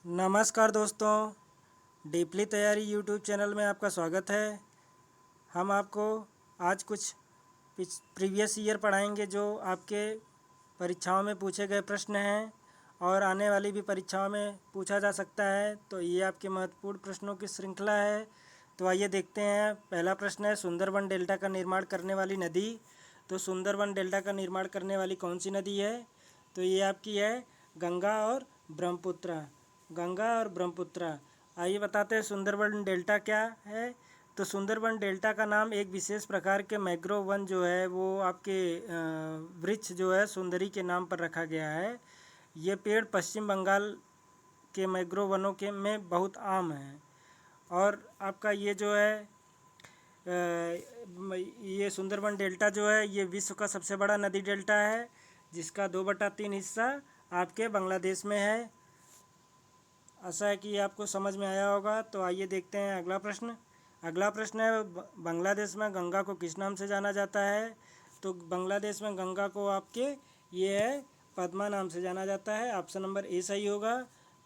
नमस्कार दोस्तों, डीपली तैयारी यूट्यूब चैनल में आपका स्वागत है। हम आपको आज कुछ प्रीवियस ईयर पढ़ाएंगे जो आपके परीक्षाओं में पूछे गए प्रश्न हैं और आने वाली भी परीक्षाओं में पूछा जा सकता है। तो ये आपके महत्वपूर्ण प्रश्नों की श्रृंखला है। तो आइए देखते हैं। पहला प्रश्न है, सुंदरबन डेल्टा का निर्माण करने वाली नदी। तो सुंदरबन डेल्टा का निर्माण करने वाली कौन सी नदी है? तो ये आपकी है गंगा और ब्रह्मपुत्र। गंगा और ब्रह्मपुत्र। आइए बताते हैं सुंदरबन डेल्टा क्या है। तो सुंदरबन डेल्टा का नाम एक विशेष प्रकार के मैंग्रोव वन जो है वो आपके वृक्ष जो है सुंदरी के नाम पर रखा गया है। ये पेड़ पश्चिम बंगाल के मैंग्रोव वनों के में बहुत आम है। और आपका ये जो है ये सुंदरबन डेल्टा जो है ये विश्व का सबसे बड़ा नदी डेल्टा है, जिसका 2/3 हिस्सा आपके बांग्लादेश में है। आशा है कि आपको समझ में आया होगा। तो आइए देखते हैं अगला प्रश्न। अगला प्रश्न है, बांग्लादेश में गंगा को किस नाम से जाना जाता है? तो बांग्लादेश में गंगा को आपके ये है पद्मा नाम से जाना जाता है। ऑप्शन नंबर ए सही होगा।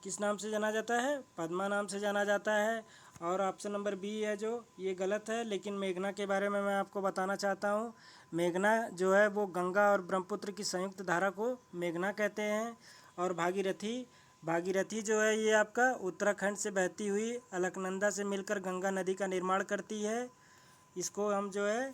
किस नाम से जाना जाता है? पद्मा नाम से जाना जाता है। और ऑप्शन नंबर बी है जो ये गलत है, लेकिन मेघना के बारे में मैं आपको बताना चाहता हूँ। मेघना जो है वो गंगा और ब्रह्मपुत्र की संयुक्त धारा को मेघना कहते हैं। और भागीरथी जो है ये आपका उत्तराखंड से बहती हुई अलकनंदा से मिलकर गंगा नदी का निर्माण करती है। इसको हम जो है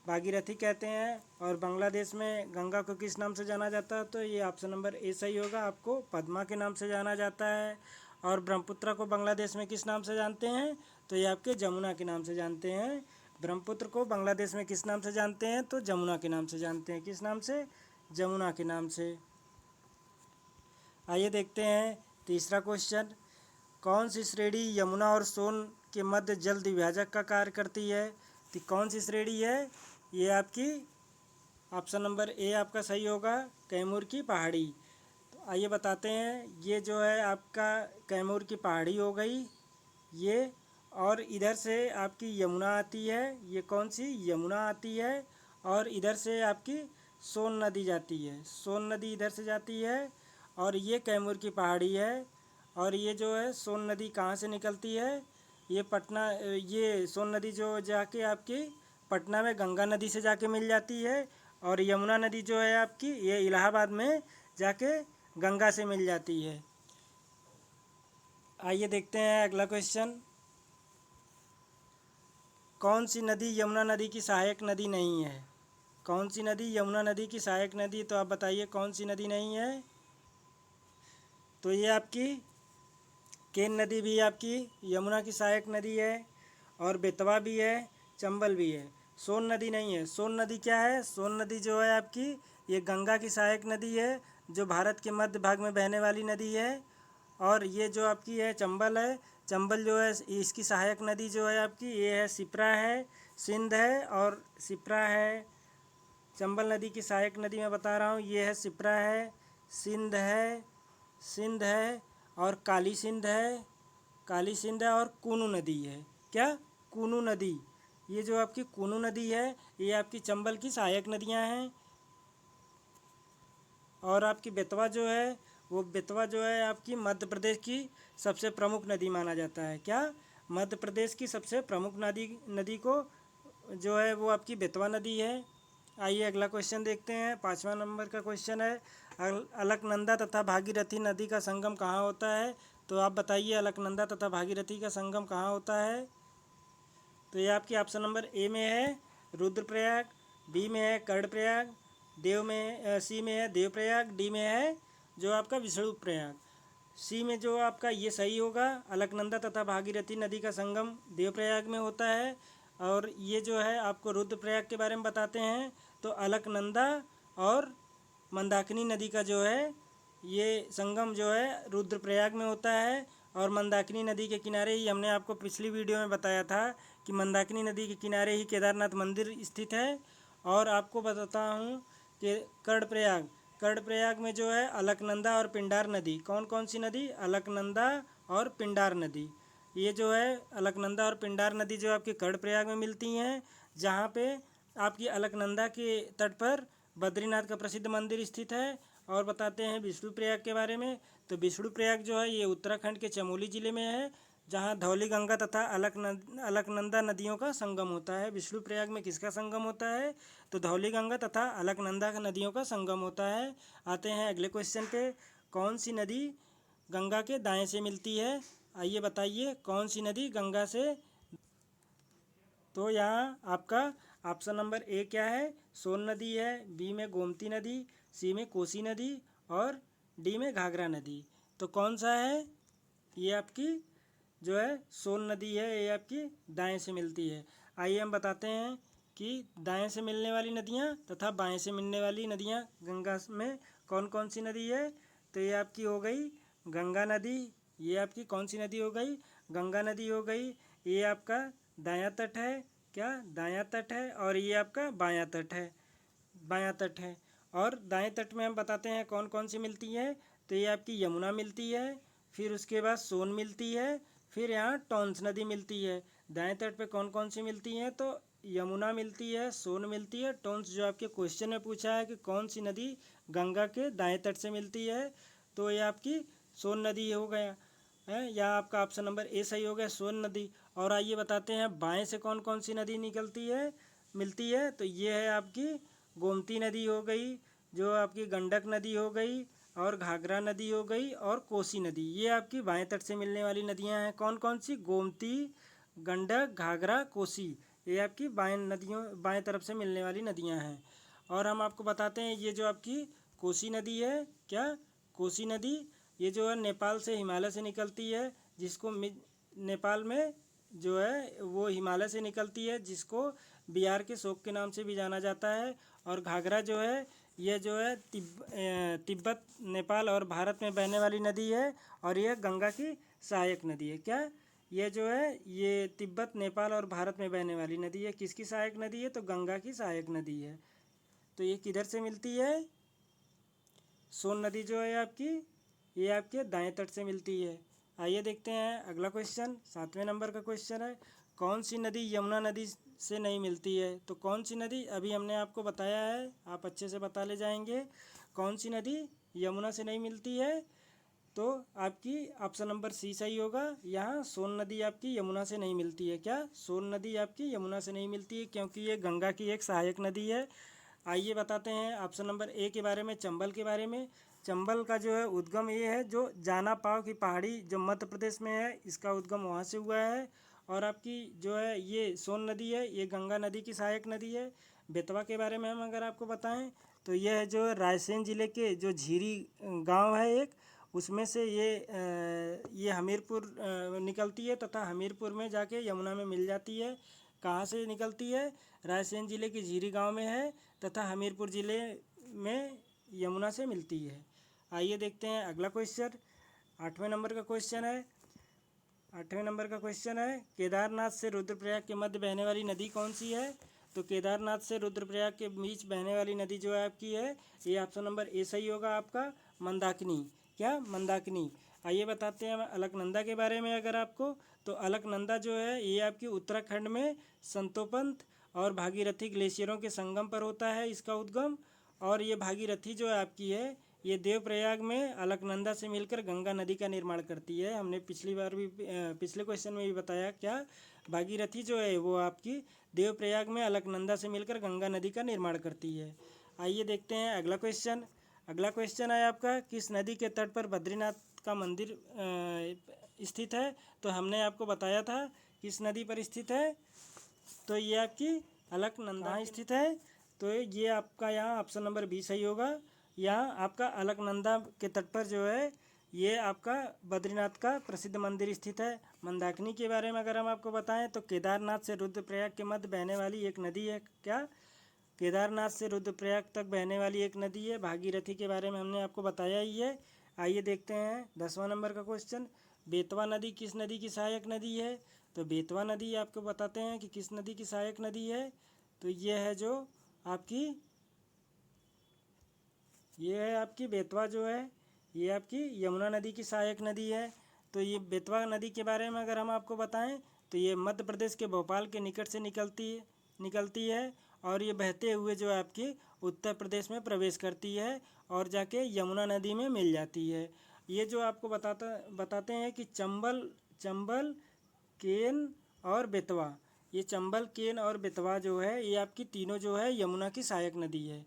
भागीरथी कहते हैं। और बांग्लादेश में गंगा को किस नाम से जाना जाता है? तो ये ऑप्शन नंबर ए सही होगा। आपको पद्मा के नाम से जाना जाता है। और ब्रह्मपुत्र को बांग्लादेश में किस नाम से जानते हैं? तो ये आपके जमुना के नाम से जानते हैं। ब्रह्मपुत्र को बांग्लादेश में किस नाम से जानते हैं? तो जमुना के नाम से जानते हैं। किस नाम से? जमुना के नाम से। आइए देखते हैं तीसरा क्वेश्चन। कौन सी श्रेणी यमुना और सोन के मध्य जल द्विभाजक का कार्य करती है? तो कौन सी श्रेणी है? ये आपकी ऑप्शन नंबर ए आपका सही होगा, कैमूर की पहाड़ी। तो आइए बताते हैं। ये जो है आपका कैमूर की पहाड़ी हो गई ये, और इधर से आपकी यमुना आती है। ये कौन सी? यमुना आती है। और इधर से आपकी सोन नदी जाती है। सोन नदी इधर से जाती है और ये कैमूर की पहाड़ी है। और ये जो है सोन नदी कहाँ से निकलती है? ये पटना, ये सोन नदी जो जाके आपकी पटना में गंगा नदी से जाके मिल जाती है। और यमुना नदी जो है आपकी ये इलाहाबाद में जाके गंगा से मिल जाती है। आइए देखते हैं अगला क्वेश्चन। कौन सी नदी यमुना नदी की सहायक नदी नहीं है? कौन सी नदी यमुना नदी की सहायक नदी? तो आप बताइए कौन सी नदी नहीं है? तो ये आपकी केन नदी भी आपकी यमुना की सहायक नदी है। और बेतवा भी है, चंबल भी है। सोन नदी नहीं है। सोन नदी क्या है? सोन नदी जो है आपकी ये गंगा की सहायक नदी है, जो भारत के मध्य भाग में बहने वाली नदी है। और ये जो आपकी है चंबल है। चंबल जो है इसकी सहायक नदी जो है आपकी ये है सिप्रा है, सिंध है और सिप्रा है। चंबल नदी की सहायक नदी मैं बता रहा हूँ, ये है सिप्रा है, सिंध है और काली सिंध है। काली सिंध है और कूनू नदी है। क्या? कूनू नदी। ये जो आपकी कूनू नदी है ये आपकी चंबल की सहायक नदियाँ हैं। और आपकी बेतवा जो है वो बेतवा जो है आपकी मध्य प्रदेश की सबसे प्रमुख नदी माना जाता है। क्या? मध्य प्रदेश की सबसे प्रमुख नदी को जो है वो आपकी बेतवा नदी है। आइए अगला क्वेश्चन देखते हैं। 5वां नंबर का क्वेश्चन है, अलकनंदा तथा भागीरथी नदी का संगम कहाँ होता है? तो आप बताइए अलकनंदा तथा भागीरथी का संगम कहाँ होता है? तो ये आपकी ऑप्शन नंबर ए में है रुद्रप्रयाग, बी में है कर्णप्रयाग, सी में है देवप्रयाग, डी में है जो आपका विष्णुप्रयाग। सी में जो आपका ये सही होगा। अलकनंदा तथा भागीरथी नदी का संगम देवप्रयाग में होता है। और ये जो है आपको रुद्रप्रयाग के बारे में बताते हैं। तो अलकनंदा और मंदाकिनी नदी का जो है ये संगम जो है रुद्रप्रयाग में होता है। और मंदाकिनी नदी के किनारे ही हमने आपको पिछली वीडियो में बताया था कि मंदाकिनी नदी के किनारे ही केदारनाथ मंदिर स्थित है। और आपको बताता हूँ कि कर्णप्रयाग में जो है अलकनंदा और पिंडार नदी, कौन कौन सी नदी? अलकनंदा और पिंडार नदी। ये जो है अलकनंदा और पिंडार नदी जो आपकी कर्णप्रयाग में मिलती हैं, जहाँ पे आपकी अलकनंदा के तट पर बद्रीनाथ का प्रसिद्ध मंदिर स्थित है। और बताते हैं विष्णुप्रयाग के बारे में। तो विष्णुप्रयाग जो है ये उत्तराखंड के चमोली ज़िले में है, जहाँ धौलीगंगा तथा अलकनंदा नदियों का संगम होता है। विष्णुप्रयाग में किसका संगम होता है? तो धौलीगंगा तथा अलकनंदा नदियों का संगम होता है। आते हैं अगले क्वेश्चन पे। कौन सी नदी गंगा के दाएं से मिलती है? आइए बताइए, कौन सी नदी गंगा से? तो यहाँ आपका ऑप्शन नंबर ए क्या है? सोन नदी है, बी में गोमती नदी, सी में कोसी नदी और डी में घाघरा नदी। तो कौन सा है? ये आपकी जो है सोन नदी है, ये आपकी दाएं से मिलती है। आइए हम बताते हैं कि दाएं से मिलने वाली नदियाँ तथा बाएं से मिलने वाली नदियाँ गंगा में कौन कौन सी नदी है। तो ये आपकी हो गई गंगा नदी। ये आपकी कौन सी नदी हो गई? गंगा नदी हो गई। ये आपका दायां तट है, क्या दायां तट है, और ये आपका बायां तट है, बायां तट है। और दाएं तट में हम बताते हैं कौन कौन सी मिलती है। तो ये आपकी यमुना मिलती है, फिर उसके बाद सोन मिलती है, फिर यहाँ टॉन्स नदी मिलती है। दाएं तट पे कौन कौन सी मिलती हैं? तो यमुना मिलती है, सोन मिलती है, टॉन्स जो आपके क्वेश्चन में पूछा है कि कौन सी नदी गंगा के दाएं तट से मिलती है, तो ये आपकी सोन नदी हो गया है। यहाँ आपका ऑप्शन नंबर ए सही हो गया, सोन नदी। और आइए बताते हैं बाएं से कौन कौन सी नदी निकलती है, मिलती है। तो ये है आपकी गोमती नदी हो गई, जो आपकी गंडक नदी हो गई, और घाघरा नदी हो गई, और कोसी नदी। ये आपकी बाएं तट से मिलने वाली नदियां हैं। कौन कौन सी? गोमती, गंडक, घाघरा, कोसी। ये आपकी बाएं तरफ से मिलने वाली नदियां हैं। और हम आपको बताते हैं ये जो आपकी कोसी नदी है, क्या कोसी नदी, ये जो है नेपाल से, हिमालय से निकलती है, जिसको नेपाल में जो है वो हिमालय से निकलती है, जिसको बिहार के शोक के नाम से भी जाना जाता है। और घाघरा जो है ये जो है तिब्बत, नेपाल और भारत में बहने वाली नदी है, और यह गंगा की सहायक नदी है। क्या ये जो है ये तिब्बत, नेपाल और भारत में बहने वाली नदी है। किसकी सहायक नदी है? तो गंगा की सहायक नदी है। तो ये किधर से मिलती है? सोन नदी जो है आपकी, ये आपके दाएं तट से मिलती है। आइए देखते हैं अगला क्वेश्चन, 7वें नंबर का क्वेश्चन है। कौन सी नदी यमुना नदी से नहीं मिलती है? तो कौन सी नदी? अभी हमने आपको बताया है, आप अच्छे से बता ले जाएंगे। कौन सी नदी यमुना से नहीं मिलती है? तो आपकी ऑप्शन नंबर सी सही होगा। यहाँ सोन नदी आपकी यमुना से नहीं मिलती है। क्या सोन नदी आपकी यमुना से नहीं मिलती है? क्योंकि ये गंगा की एक सहायक नदी है। आइए बताते हैं ऑप्शन नंबर ए के बारे में, चंबल के बारे में। चंबल का जो है उद्गम ये है, जो जाना पाव की पहाड़ी जो मध्य प्रदेश में है, इसका उद्गम वहाँ से हुआ है। और आपकी जो है ये सोन नदी है, ये गंगा नदी की सहायक नदी है। बेतवा के बारे में हम अगर आपको बताएं, तो यह है जो रायसेन ज़िले के जो झीरी गांव है एक, उसमें से ये हमीरपुर निकलती है, तथा हमीरपुर में जाके यमुना में मिल जाती है। कहाँ से निकलती है? रायसेन ज़िले के झीरी गांव में है, तथा हमीरपुर ज़िले में यमुना से मिलती है। आइए देखते हैं अगला क्वेश्चन, 8वें नंबर का क्वेश्चन है। 8वें नंबर का क्वेश्चन है, केदारनाथ से रुद्रप्रयाग के मध्य बहने वाली नदी कौन सी है? तो केदारनाथ से रुद्रप्रयाग के बीच बहने वाली नदी जो है आपकी है, ये ऑप्शन नंबर ए सही होगा आपका, मंदाकिनी। क्या मंदाकिनी? आइए बताते हैं अलकनंदा के बारे में अगर आपको। तो अलकनंदा जो है ये आपकी उत्तराखंड में संतोपंथ और भागीरथी ग्लेशियरों के संगम पर होता है इसका उद्गम। और ये भागीरथी जो है आपकी है, ये देवप्रयाग में अलकनंदा से मिलकर गंगा नदी का निर्माण करती है। हमने पिछली बार भी पिछले क्वेश्चन में भी बताया, क्या भागीरथी जो है वो आपकी देवप्रयाग में अलकनंदा से मिलकर गंगा नदी का निर्माण करती है। आइए देखते हैं अगला क्वेश्चन। अगला क्वेश्चन है आपका, किस नदी के तट पर बद्रीनाथ का मंदिर स्थित है? तो हमने आपको बताया था किस नदी पर स्थित है। तो ये आपकी अलकनंदा स्थित है। तो ये आपका यहाँ ऑप्शन नंबर बी सही होगा। यहाँ आपका अलकनंदा के तट पर जो है ये आपका बद्रीनाथ का प्रसिद्ध मंदिर स्थित है। मंदाकिनी के बारे में अगर हम आपको बताएं, तो केदारनाथ से रुद्रप्रयाग के मध्य बहने वाली एक नदी है। क्या केदारनाथ से रुद्रप्रयाग तक बहने वाली एक नदी है। भागीरथी के बारे में हमने आपको बताया ही है। आइए देखते हैं 10वां नंबर का क्वेश्चन, बेतवा नदी किस नदी की सहायक नदी है? तो बेतवा नदी आपको बताते हैं कि किस नदी की सहायक नदी है। तो ये है जो आपकी, ये है आपकी बेतवा जो है ये आपकी यमुना नदी की सहायक नदी है। तो ये बेतवा नदी के बारे में अगर हम आपको बताएं, तो ये मध्य प्रदेश के भोपाल के निकट से निकलती है, और ये बहते हुए जो है आपकी उत्तर प्रदेश में प्रवेश करती है और जाके यमुना नदी में मिल जाती है। ये जो आपको बताते हैं कि चंबल, केन और बेतवा, ये चंबल, केन और बेतवा जो है ये आपकी तीनों जो है यमुना की सहायक नदी है,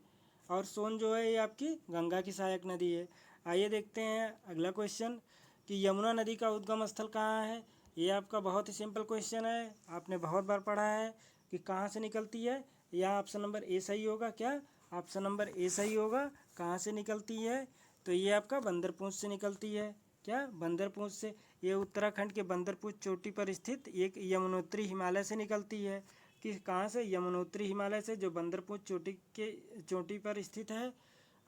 और सोन जो है ये आपकी गंगा की सहायक नदी है। आइए देखते हैं अगला क्वेश्चन कि यमुना नदी का उद्गम स्थल कहाँ है। ये आपका बहुत ही सिंपल क्वेश्चन है, आपने बहुत बार पढ़ा है कि कहाँ से निकलती है। यहाँ ऑप्शन नंबर ए सही होगा। क्या ऑप्शन नंबर ए सही होगा, कहाँ से निकलती है, तो ये आपका बंदरपूंछ से निकलती है। क्या बंदरपूंछ से, ये उत्तराखंड के बंदरपूंछ चोटी पर स्थित एक यमुनोत्री हिमालय से निकलती है। कि कहाँ से, यमुनोत्री हिमालय से, जो बंदरपूंछ चोटी पर स्थित है।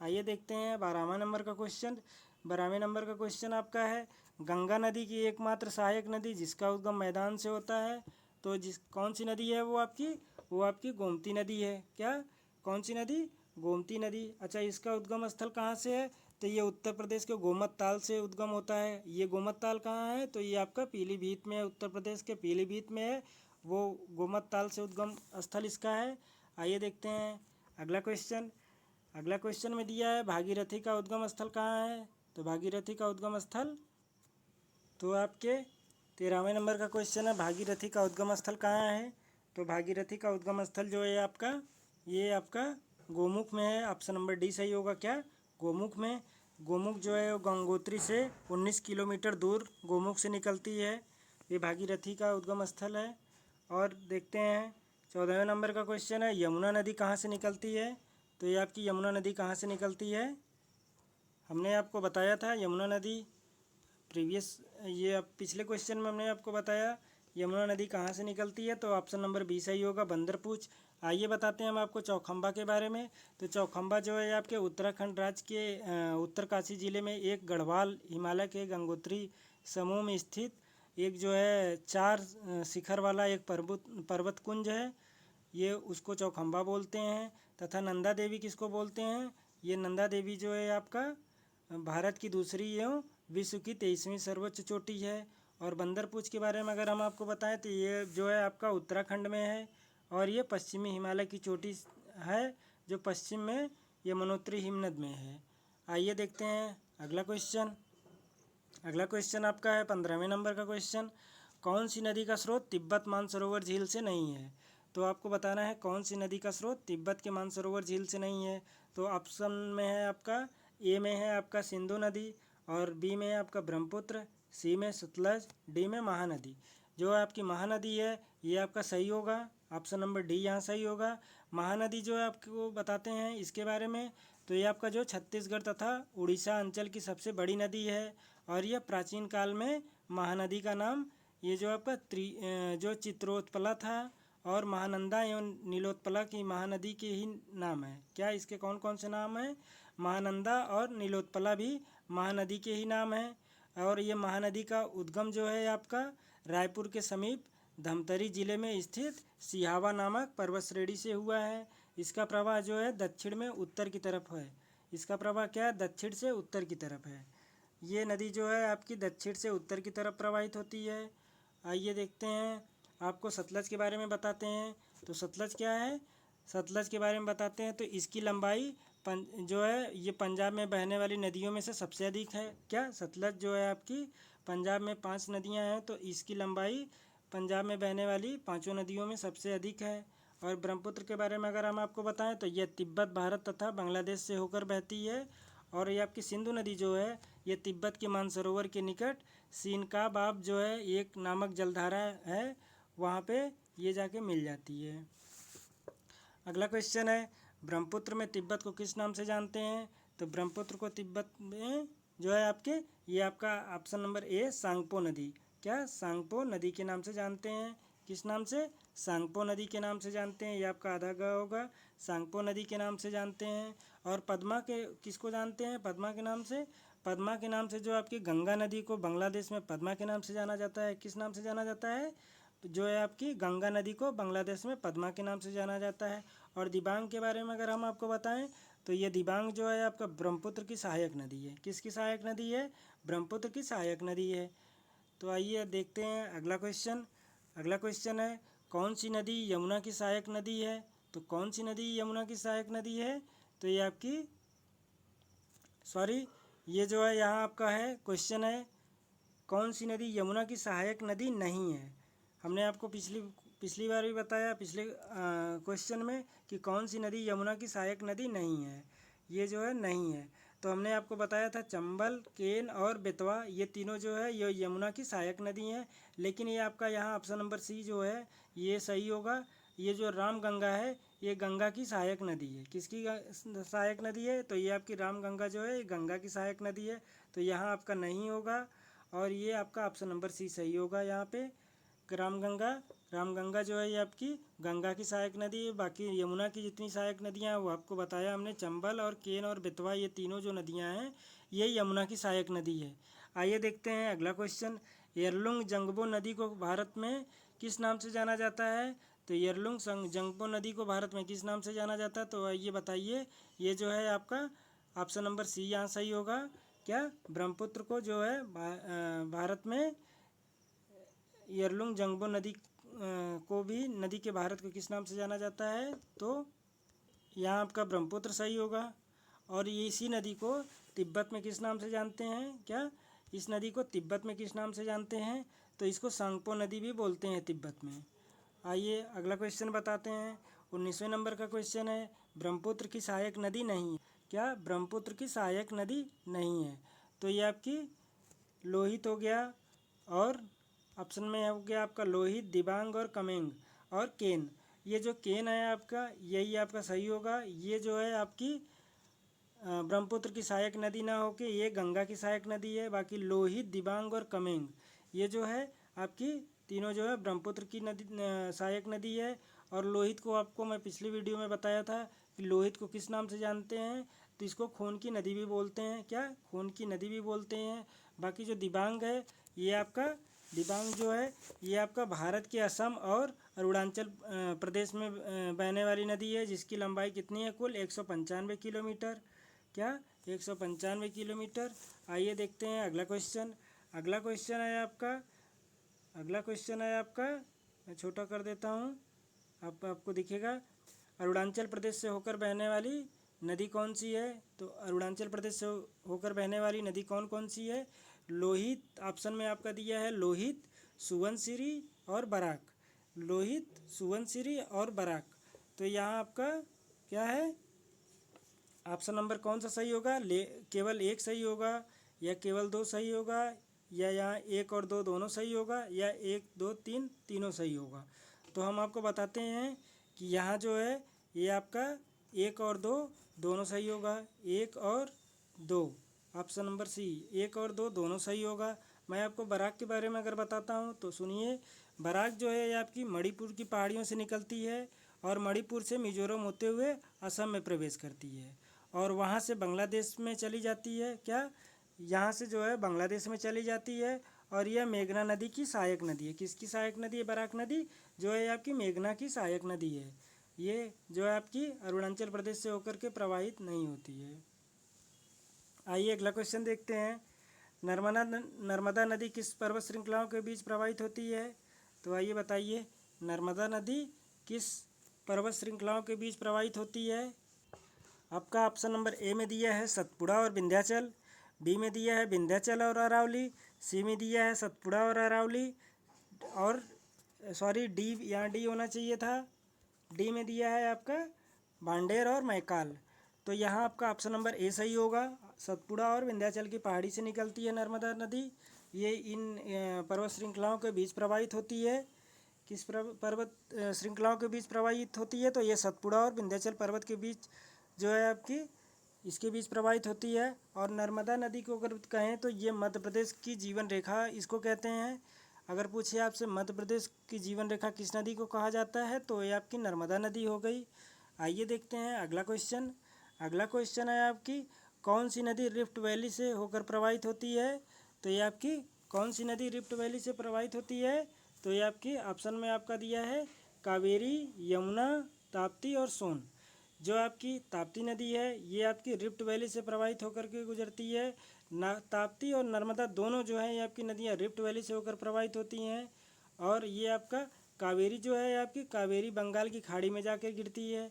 आइए देखते हैं 12वां नंबर का क्वेश्चन। 12वें नंबर का क्वेश्चन आपका है गंगा नदी की एकमात्र सहायक नदी जिसका उद्गम मैदान से होता है, तो कौन सी नदी है वो आपकी गोमती नदी है। क्या, कौन सी नदी, गोमती नदी। अच्छा, इसका उद्गम स्थल कहाँ से है, तो ये उत्तर प्रदेश के गोमत ताल से उद्गम होता है। ये गोमत ताल कहाँ है, तो ये आपका पीलीभीत में है, उत्तर प्रदेश के पीलीभीत में है, वो गोमत ताल से उद्गम स्थल इसका है। आइए देखते हैं अगला क्वेश्चन। अगला क्वेश्चन में दिया है भागीरथी का उद्गम स्थल कहाँ है, तो भागीरथी का उद्गम स्थल, तो आपके 13वें नंबर का क्वेश्चन है भागीरथी का उद्गम स्थल कहाँ है, तो भागीरथी का उद्गम स्थल जो है आपका, ये आपका गोमुख में है। ऑप्शन नंबर डी सही होगा। क्या, गोमुख में। गोमुख जो है वो गंगोत्री से 19 किलोमीटर दूर गोमुख से निकलती है। ये भागीरथी का उद्गम स्थल है। और देखते हैं 14वें नंबर का क्वेश्चन है यमुना नदी कहाँ से निकलती है, तो ये आपकी यमुना नदी कहाँ से निकलती है। हमने आपको बताया था यमुना नदी ये अब पिछले क्वेश्चन में हमने आपको बताया यमुना नदी कहाँ से निकलती है, तो ऑप्शन नंबर बी सही होगा, बंदरपूछ। आइए बताते हैं हम आपको चौखंबा के बारे में। तो चौखंबा जो है आपके उत्तराखंड राज्य के उत्तरकाशी ज़िले में एक गढ़वाल हिमालय के गंगोत्री समूह में स्थित एक जो है 4 शिखर वाला एक पर्वत कुंज है। ये उसको चौखंबा बोलते हैं। तथा नंदा देवी किसको बोलते हैं, ये नंदा देवी जो है आपका भारत की दूसरी एवं विश्व की 23वीं सर्वोच्च चोटी है। और बंदरपूछ के बारे में अगर हम आपको बताएं तो ये जो है आपका उत्तराखंड में है, और ये पश्चिमी हिमालय की चोटी है जो पश्चिम में यमुनोत्री हिमनद में है। आइए देखते हैं अगला क्वेश्चन। अगला क्वेश्चन आपका है 15वें नंबर का क्वेश्चन, कौन सी नदी का स्रोत तिब्बत मानसरोवर झील से नहीं है। तो आपको बताना है कौन सी नदी का स्रोत तिब्बत के मानसरोवर झील से नहीं है। तो ऑप्शन में है आपका, ए में है आपका सिंधु नदी, और बी में है आपका ब्रह्मपुत्र, सी में सतलज, डी में महानदी। जो आपकी महानदी है ये आपका सही होगा, ऑप्शन नंबर डी यहाँ सही होगा। महानदी जो है आपको बताते हैं इसके बारे में, तो ये आपका जो छत्तीसगढ़ तथा उड़ीसा अंचल की सबसे बड़ी नदी है, और यह प्राचीन काल में महानदी का नाम ये जो आपका जो चित्रोत्पला था और महानंदा एवं नीलोत्पला की महानदी के ही नाम है। क्या, इसके कौन कौन से नाम हैं, महानंदा और नीलोत्पला भी महानदी के ही नाम है। और ये महानदी का उद्गम जो है आपका रायपुर के समीप धमतरी जिले में स्थित सिहावा नामक पर्वत श्रेणी से हुआ है। इसका प्रवाह जो है दक्षिण में उत्तर की तरफ है। इसका प्रवाह क्या है, दक्षिण से उत्तर की तरफ है। ये नदी जो है आपकी दक्षिण से उत्तर की तरफ प्रवाहित होती है। आइए देखते हैं आपको सतलज के बारे में बताते हैं। तो सतलज क्या है, सतलज के बारे में बताते हैं। तो इसकी लंबाई जो है ये पंजाब में बहने वाली नदियों में से सबसे अधिक है। क्या, सतलज जो है आपकी पंजाब में 5 नदियां हैं, तो इसकी लंबाई पंजाब में बहने वाली 5 नदियों में सबसे अधिक है। और ब्रह्मपुत्र के बारे में अगर हम आपको बताएं तो यह तिब्बत, भारत तथा बांग्लादेश से होकर बहती है। और ये आपकी सिंधु नदी जो है ये तिब्बत के मानसरोवर के निकट सीनकाबाब जो है एक नामक जलधारा है, वहाँ पे ये जाके मिल जाती है। अगला क्वेश्चन है ब्रह्मपुत्र में तिब्बत को किस नाम से जानते हैं। तो ब्रह्मपुत्र को तिब्बत में जो है आपके, ये आपका ऑप्शन नंबर ए सांगपो नदी। क्या, सांगपो नदी के नाम से जानते हैं। किस नाम से, सांगपो नदी के नाम से जानते हैं। ये आपका आधा ग होगा, सांगपो नदी के नाम से जानते हैं। और पद्मा के किसको जानते हैं, पद्मा के नाम से, पद्मा के नाम से जो आपकी गंगा नदी को बांग्लादेश में पद्मा के नाम से जाना जाता है। किस नाम से जाना जाता है, जो है आपकी गंगा नदी को बांग्लादेश में पद्मा के नाम से जाना जाता है। और दिबांग के बारे में अगर हम आपको बताएं तो ये दिबांग जो है आपका ब्रह्मपुत्र की सहायक नदी है। किसकी सहायक नदी है, ब्रह्मपुत्र की सहायक नदी है। तो आइए देखते हैं अगला क्वेश्चन। अगला क्वेश्चन है कौन सी नदी यमुना की सहायक नदी है। तो कौन सी नदी यमुना की सहायक नदी है, तो ये आपकी ये जो है यहाँ आपका है क्वेश्चन है, कौन सी नदी यमुना की सहायक नदी नहीं है। हमने आपको पिछली बार भी बताया, पिछले क्वेश्चन में, कि कौन सी नदी यमुना की सहायक नदी नहीं है। ये जो है नहीं है। तो हमने आपको बताया था चंबल, केन और बेतवा, ये तीनों जो है ये यमुना की सहायक नदी हैं। लेकिन ये आपका यहाँ ऑप्शन नंबर सी जो है ये सही होगा। ये जो रामगंगा है ये गंगा की सहायक नदी है। किसकी सहायक नदी है? तो ये आपकी रामगंगा जो है ये गंगा की सहायक नदी है। तो यहाँ आपका नहीं होगा, और ये आपका ऑप्शन नंबर सी सही होगा यहाँ पे। रामगंगा जो है ये आपकी गंगा की सहायक नदी है। बाकी यमुना की जितनी सहायक नदियाँ हैं वो आपको बताया हमने, चंबल और केन और बेतवा, ये तीनों जो नदियाँ हैं ये यमुना की सहायक नदी है। आइए देखते हैं अगला क्वेश्चन। येरलुंग जंगबो नदी को भारत में किस नाम से जाना जाता है? तो येरलुंग जंगबो नदी को भारत में किस नाम से जाना जाता है? तो ये बताइए। ये जो है आपका ऑप्शन नंबर सी यहाँ सही होगा। क्या? ब्रह्मपुत्र को जो है भारत में येरलुंग जंगबो नदी को भी नदी के भारत को किस नाम से जाना जाता है? तो यहाँ आपका ब्रह्मपुत्र सही होगा। और ये इसी नदी को तिब्बत में किस नाम से जानते हैं? क्या? इस नदी को तिब्बत में किस नाम से जानते हैं? तो इसको सांगपो नदी भी बोलते हैं तिब्बत में। आइए अगला क्वेश्चन बताते हैं। 19वें नंबर का क्वेश्चन है, ब्रह्मपुत्र की सहायक नदी नहीं है। क्या? ब्रह्मपुत्र की सहायक नदी नहीं है। तो ये आपकी लोहित हो गया, और ऑप्शन में हो गया आपका लोहित, दिबांग और कमेंग और केन। ये जो केन है आपका यही आपका सही होगा। ये जो है आपकी ब्रह्मपुत्र की सहायक नदी ना होके ये गंगा की सहायक नदी है। बाकी लोहित, दिबांग और कमेंग ये जो है आपकी तीनों जो है ब्रह्मपुत्र की नदी सहायक नदी है। और लोहित को आपको मैं पिछली वीडियो में बताया था कि लोहित को किस नाम से जानते हैं? तो इसको खून की नदी भी बोलते हैं। क्या? खून की नदी भी बोलते हैं। बाकी जो दिबांग है ये आपका दिबांग जो है ये आपका भारत के असम और अरुणाचल प्रदेश में बहने वाली नदी है, जिसकी लंबाई कितनी है? कुल 195 किलोमीटर। क्या? 195 किलोमीटर। आइए देखते हैं अगला क्वेश्चन। अगला क्वेश्चन है आपका, मैं छोटा कर देता हूँ, आपको दिखेगा। अरुणाचल प्रदेश से होकर बहने वाली नदी कौन सी है? तो अरुणाचल प्रदेश से होकर बहने वाली नदी कौन कौन सी है? लोहित ऑप्शन में आपका दिया है, लोहित, सुवनसिरी और बराक। लोहित, सुवनसिरी और बराक। तो यहाँ आपका क्या है? ऑप्शन नंबर कौन सा सही होगा? केवल एक सही होगा, या केवल दो सही होगा, या यहाँ एक और दो दोनों सही होगा, या एक दो तीन तीनों सही होगा? तो हम आपको बताते हैं कि यहाँ जो है ये आपका एक और दो दोनों सही होगा। एक और दो, ऑप्शन नंबर सी, एक और दो दोनों सही होगा। मैं आपको बराक के बारे में अगर बताता हूँ तो सुनिए। बराक जो है ये आपकी मणिपुर की पहाड़ियों से निकलती है, और मणिपुर से मिजोरम होते हुए असम में प्रवेश करती है, और वहाँ से बांग्लादेश में चली जाती है। क्या? यहाँ से जो है बांग्लादेश में चली जाती है, और यह मेघना नदी की सहायक नदी है। किसकी सहायक नदी है? बराक नदी जो है आपकी मेघना की सहायक नदी है। ये जो है आपकी अरुणाचल प्रदेश से होकर के प्रवाहित नहीं होती है। आइए अगला क्वेश्चन देखते हैं। नर्मदा नदी किस पर्वत श्रृंखलाओं के बीच प्रवाहित होती है? तो आइए बताइए, नर्मदा नदी किस पर्वत श्रृंखलाओं के बीच प्रवाहित होती है? आपका ऑप्शन नंबर ए में दिया है सतपुड़ा और विंध्याचल, बी में दिया है विंध्याचल और अरावली, सी में दिया है सतपुड़ा और अरावली, और सॉरी डी, यहाँ डी होना चाहिए था, डी में दिया है आपका भांडेर और मैकाल। तो यहाँ आपका ऑप्शन नंबर ए सही होगा। सतपुड़ा और विंध्याचल की पहाड़ी से निकलती है नर्मदा नदी। ये इन पर्वत श्रृंखलाओं के बीच प्रवाहित होती है। किस पर्वत श्रृंखलाओं के बीच प्रवाहित होती है? तो ये सतपुड़ा और विंध्याचल पर्वत के बीच जो है आपकी इसके बीच प्रवाहित होती है। और नर्मदा नदी को अगर कहें तो ये मध्य प्रदेश की जीवन रेखा इसको कहते हैं। अगर पूछे आपसे मध्य प्रदेश की जीवन रेखा किस नदी को कहा जाता है, तो ये आपकी नर्मदा नदी हो गई। आइए देखते हैं अगला क्वेश्चन। अगला क्वेश्चन है आपकी, कौन सी नदी रिफ्ट वैली से होकर प्रवाहित होती है? तो ये आपकी कौन सी नदी रिफ्ट वैली से प्रवाहित होती है? तो ये आपकी ऑप्शन में आपका दिया है कावेरी, यमुना, ताप्ती और सोन। जो आपकी ताप्ती नदी है ये आपकी रिफ्ट वैली से प्रवाहित होकर के गुजरती है। ताप्ती और नर्मदा दोनों जो है ये आपकी नदियाँ रिफ्ट वैली से होकर प्रवाहित होती हैं। और ये आपका कावेरी जो है आपकी कावेरी बंगाल की खाड़ी में जाकर गिरती है।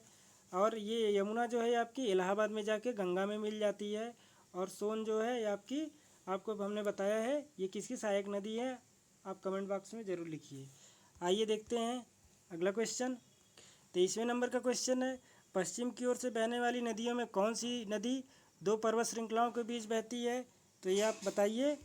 और ये यमुना जो है आपकी इलाहाबाद में जाके गंगा में मिल जाती है। और सोन जो है ये आपको हमने बताया है ये किसकी सहायक नदी है, आप कमेंट बॉक्स में ज़रूर लिखिए। आइए देखते हैं अगला क्वेश्चन। 23वें नंबर का क्वेश्चन है, पश्चिम की ओर से बहने वाली नदियों में कौन सी नदी दो पर्वत श्रृंखलाओं के बीच बहती है? तो ये आप बताइए।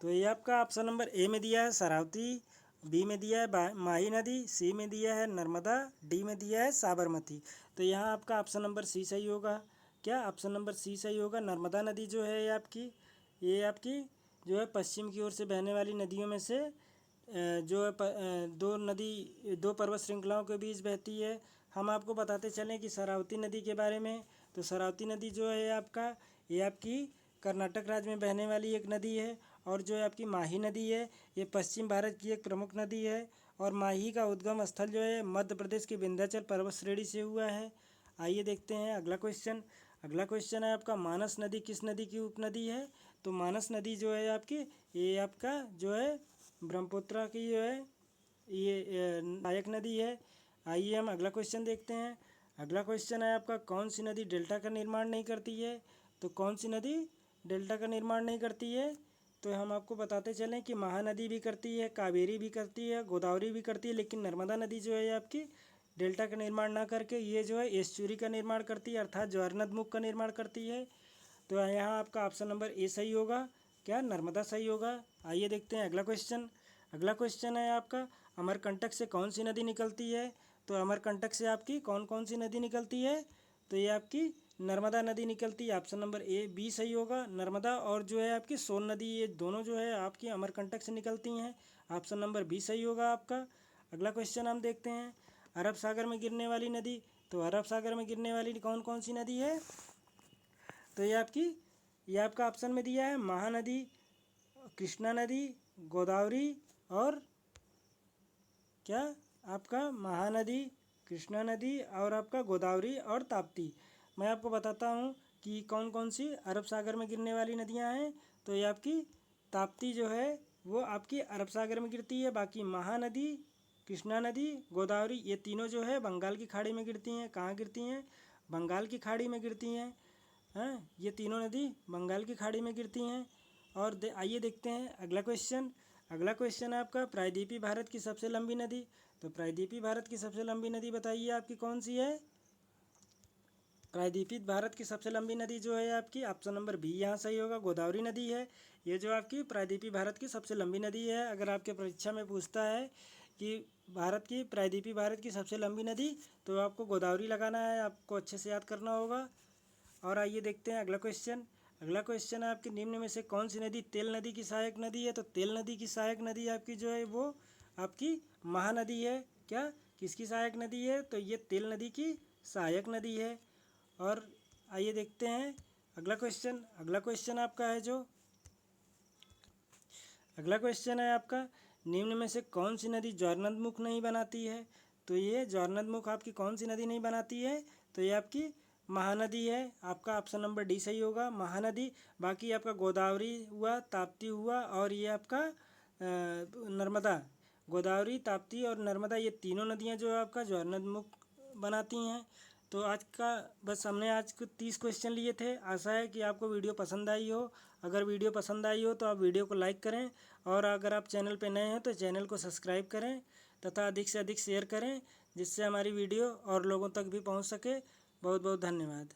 तो ये आपका ऑप्शन नंबर ए में दिया है शरावती, बी में दिया है माही नदी, सी में दिया है नर्मदा, डी में दिया है साबरमती। तो यहाँ आपका ऑप्शन नंबर सी सही होगा। क्या ऑप्शन नंबर सी सही होगा? नर्मदा नदी जो है ये आपकी जो है पश्चिम की ओर से बहने वाली नदियों में से जो है दो पर्वत श्रृंखलाओं के बीच बहती है। हम आपको बताते चलें कि शरावती नदी के बारे में। तो शरावती नदी जो है ये आपकी कर्नाटक राज्य में बहने वाली एक नदी है। और जो है आपकी माही नदी है ये पश्चिम भारत की एक प्रमुख नदी है। और माही का उद्गम स्थल जो है मध्य प्रदेश के विंध्याचल पर्वत श्रेणी से हुआ है। आइए देखते हैं अगला क्वेश्चन। अगला क्वेश्चन है आपका, मानस नदी किस नदी की उपनदी है? तो मानस नदी जो है ये आपका जो है ब्रह्मपुत्र की जो है ये सहायक नदी है। आइए हम अगला क्वेश्चन देखते हैं। अगला क्वेश्चन है आपका, कौन सी नदी डेल्टा का निर्माण नहीं करती है? तो कौन सी नदी डेल्टा का निर्माण नहीं करती है? तो हम आपको बताते चलें कि महानदी भी करती है, कावेरी भी करती है, गोदावरी भी करती है, लेकिन नर्मदा नदी जो है आपकी डेल्टा का निर्माण ना करके ये जो है एस्चुरी का निर्माण करती है, अर्थात ज्वारनदमुख का निर्माण करती है। तो यहाँ आपका ऑप्शन नंबर ए सही होगा। क्या नर्मदा सही होगा? आइए देखते हैं अगला क्वेश्चन। अगला क्वेश्चन है आपका, अमरकंटक से कौन सी नदी निकलती है? तो अमरकंटक से आपकी कौन कौन सी नदी निकलती है? तो ये आपकी नर्मदा नदी निकलती है। ऑप्शन नंबर ए बी सही होगा। नर्मदा और जो है आपकी सोन नदी ये दोनों जो है आपकी अमरकंटक से निकलती हैं। ऑप्शन नंबर बी सही होगा आपका। अगला क्वेश्चन हम देखते हैं, अरब सागर में गिरने वाली नदी। तो अरब सागर में गिरने वाली कौन कौन सी नदी है? तो ये आपका ऑप्शन में दिया है महानदी, कृष्णा नदी, गोदावरी और क्या आपका महानदी, कृष्णा नदी और आपका गोदावरी और ताप्ती। मैं आपको बताता हूँ कि कौन कौन सी अरब सागर में गिरने वाली नदियाँ हैं। तो ये आपकी ताप्ती जो है वो आपकी अरब सागर में गिरती है। बाकी महानदी, कृष्णा नदी, गोदावरी ये तीनों जो है बंगाल की खाड़ी में गिरती हैं। कहाँ गिरती हैं? बंगाल की खाड़ी में गिरती हैं। हैं ये तीनों नदी बंगाल की खाड़ी में गिरती हैं। और आइए देखते हैं अगला क्वेश्चन। अगला क्वेश्चन है आपका, प्रायद्वीपीय भारत की सबसे लंबी नदी। तो प्रायद्वीपीय भारत की सबसे लंबी नदी बताइए आपकी कौन सी है? प्रायद्वीपीय भारत की सबसे लंबी नदी जो है आपकी ऑप्शन नंबर बी यहाँ सही होगा, गोदावरी नदी है। ये जो आपकी प्रायद्वीपीय भारत की सबसे लंबी नदी है। अगर आपके परीक्षा में पूछता है कि प्रायद्वीपीय भारत की सबसे लंबी नदी, तो आपको गोदावरी लगाना है, आपको अच्छे से याद करना होगा। और आइए देखते हैं अगला क्वेश्चन। अगला क्वेश्चन है आपकी, निम्न में से कौन सी नदी तेल नदी की सहायक नदी है? तो तेल नदी की सहायक नदी आपकी जो है वो आपकी महानदी है। क्या किसकी सहायक नदी है? तो ये तेल नदी की सहायक नदी है। और आइए देखते हैं अगला क्वेश्चन। अगला क्वेश्चन आपका है जो अगला क्वेश्चन है आपका, निम्न में से कौन सी नदी ज्वारनदमुख नहीं बनाती है? तो ये ज्वारनदमुख आपकी कौन सी नदी नहीं बनाती है? तो ये आपकी महानदी है। आपका ऑप्शन नंबर डी सही होगा, महानदी। बाकी आपका गोदावरी हुआ, ताप्ती हुआ और ये आपका नर्मदा। गोदावरी, ताप्ती और नर्मदा ये तीनों नदियाँ जो आपका ज्वारनदमुख बनाती हैं। तो आज का बस हमने आज को 30 क्वेश्चन लिए थे। आशा है कि आपको वीडियो पसंद आई हो। अगर वीडियो पसंद आई हो तो आप वीडियो को लाइक करें, और अगर आप चैनल पर नए हैं तो चैनल को सब्सक्राइब करें तथा अधिक से अधिक शेयर करें, जिससे हमारी वीडियो और लोगों तक भी पहुंच सके। बहुत बहुत धन्यवाद।